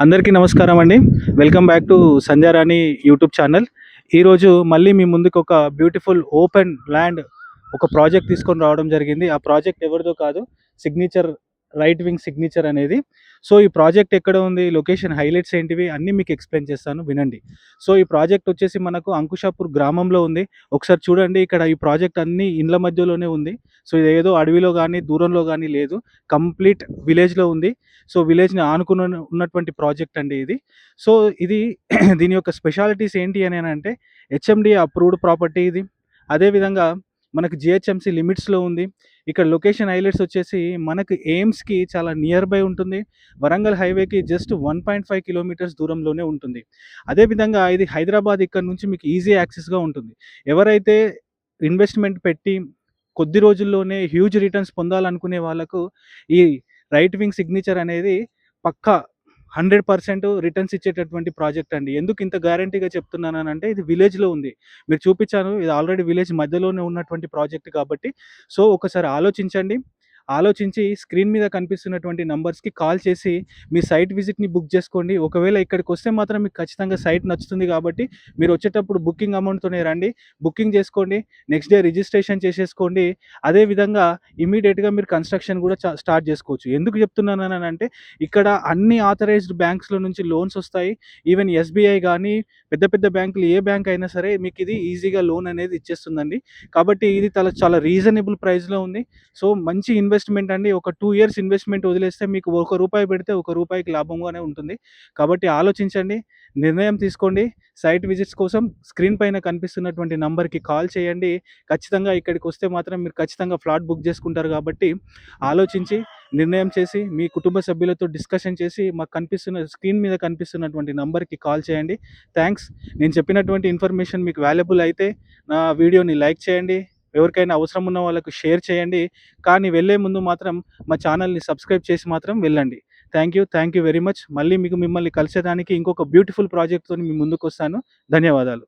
అందరికీ నమస్కారం అండి. Welcome back to Sandhyarani YouTube channel. ఈరోజు మళ్ళీ మీ ముందుకు ఒక బ్యూటిఫుల్ ఓపెన్ ల్యాండ్ ఒక ప్రాజెక్ట్ తీసుకొని రావడం జరిగింది. ఆ ప్రాజెక్ట్ ఎవరిదో కాదు, సిగ్నేచర్ రైట్ వింగ్ సిగ్నేచర్ అనేది. సో ఈ ప్రాజెక్ట్ ఎక్కడ ఉంది, లొకేషన్ హైలైట్స్ ఏంటివి అన్నీ మీకు ఎక్స్ప్లెయిన్ చేస్తాను, వినండి. సో ఈ ప్రాజెక్ట్ వచ్చేసి మనకు అంకుషాపూర్ గ్రామంలో ఉంది. ఒకసారి చూడండి, ఇక్కడ ఈ ప్రాజెక్ట్ అన్ని ఇండ్ల మధ్యలోనే ఉంది. సో ఇది ఏదో అడవిలో కానీ దూరంలో కానీ లేదు, కంప్లీట్ విలేజ్లో ఉంది. సో విలేజ్ని ఆనుకుని ఉన్నటువంటి ప్రాజెక్ట్ అండి ఇది. సో ఇది దీని యొక్క స్పెషాలిటీస్ ఏంటి అని అంటే, హెచ్ఎండి అప్రూవ్డ్ ప్రాపర్టీ ఇది. అదేవిధంగా మనకు జిహెచ్ఎంసి లిమిట్స్లో ఉంది. ఇక్కడ లొకేషన్ హైలైట్స్ వచ్చేసి మనకు ఎయిమ్స్కి చాలా నియర్ బై ఉంటుంది. వరంగల్ హైవేకి జస్ట్ 1.5 కిలోమీటర్స్ దూరంలోనే ఉంటుంది. అదేవిధంగా ఇది హైదరాబాద్ ఇక్కడ నుంచి మీకు ఈజీ యాక్సెస్గా ఉంటుంది. ఎవరైతే ఇన్వెస్ట్మెంట్ పెట్టి కొద్ది రోజుల్లోనే హ్యూజ్ రిటర్న్స్ పొందాలనుకునే వాళ్ళకు ఈ రైట్ వింగ్ సిగ్నేచర్ అనేది పక్కా 100% రిటర్న్స్ ఇచ్చేటటువంటి ప్రాజెక్ట్ అండి. ఎందుకు ఇంత గ్యారంటీగా చెప్తున్నానంటే, ఇది విలేజ్లో ఉంది. మీరు చూపించాను, ఇది ఆల్రెడీ విలేజ్ మధ్యలోనే ఉన్నటువంటి ప్రాజెక్ట్ కాబట్టి. సో ఒకసారి ఆలోచించండి. ఆలోచించి స్క్రీన్ మీద కనిపిస్తున్నటువంటి నంబర్స్కి కాల్ చేసి మీ సైట్ విజిట్ని బుక్ చేసుకోండి. ఒకవేళ ఇక్కడికి వస్తే మాత్రం మీకు ఖచ్చితంగా సైట్ నచ్చుతుంది కాబట్టి మీరు వచ్చేటప్పుడు బుకింగ్ అమౌంట్తోనే రండి. బుకింగ్ చేసుకోండి, నెక్స్ట్ డే రిజిస్ట్రేషన్ చేసేసుకోండి. అదేవిధంగా ఇమీడియట్గా మీరు కన్స్ట్రక్షన్ కూడా స్టార్ట్ చేసుకోవచ్చు. ఎందుకు చెప్తున్నాను అంటే, ఇక్కడ అన్ని ఆథరైజ్డ్ బ్యాంక్స్లో నుంచి లోన్స్ వస్తాయి. ఈవెన్ ఎస్బీఐ కానీ పెద్ద పెద్ద బ్యాంకులు, ఏ బ్యాంక్ అయినా సరే మీకు ఇది ఈజీగా లోన్ అనేది ఇచ్చేస్తుందండి. కాబట్టి ఇది చాలా రీజనబుల్ ప్రైస్లో ఉంది. సో మంచి ఇన్వెస్ట్మెంట్ అండి. ఒక 2 ఇయర్స్ ఇన్వెస్ట్మెంట్ వదిలేస్తే మీకు ₹1 పెడితే ₹1 లాభంగానే ఉంటుంది. కాబట్టి ఆలోచించండి, నిర్ణయం తీసుకోండి. సైట్ విజిట్స్ కోసం స్క్రీన్ పైన కనిపిస్తున్నటువంటి నంబర్కి కాల్ చేయండి. ఖచ్చితంగా ఇక్కడికి వస్తే మాత్రం మీరు ఖచ్చితంగా ఫ్లాట్ బుక్ చేసుకుంటారు కాబట్టి ఆలోచించి నిర్ణయం చేసి మీ కుటుంబ సభ్యులతో డిస్కషన్ చేసి మాకు స్క్రీన్ మీద కనిపిస్తున్నటువంటి నంబర్కి కాల్ చేయండి. థ్యాంక్స్. నేను చెప్పినటువంటి ఇన్ఫర్మేషన్ మీకు వాల్యుబుల్ అయితే నా వీడియోని లైక్ చేయండి. ఎవరికైనా అవసరం ఉన్న వాళ్ళకు షేర్ చేయండి. కానీ వెళ్ళే ముందు మాత్రం మా ఛానల్ని సబ్స్క్రైబ్ చేసి మాత్రం వెళ్ళండి. Thank you very much. మళ్ళీ మిమ్మల్ని కలిసేదానికి ఇంకొక బ్యూటిఫుల్ ప్రాజెక్ట్‌తోని మీ ముందుకు వస్తాను. ధన్యవాదాలు.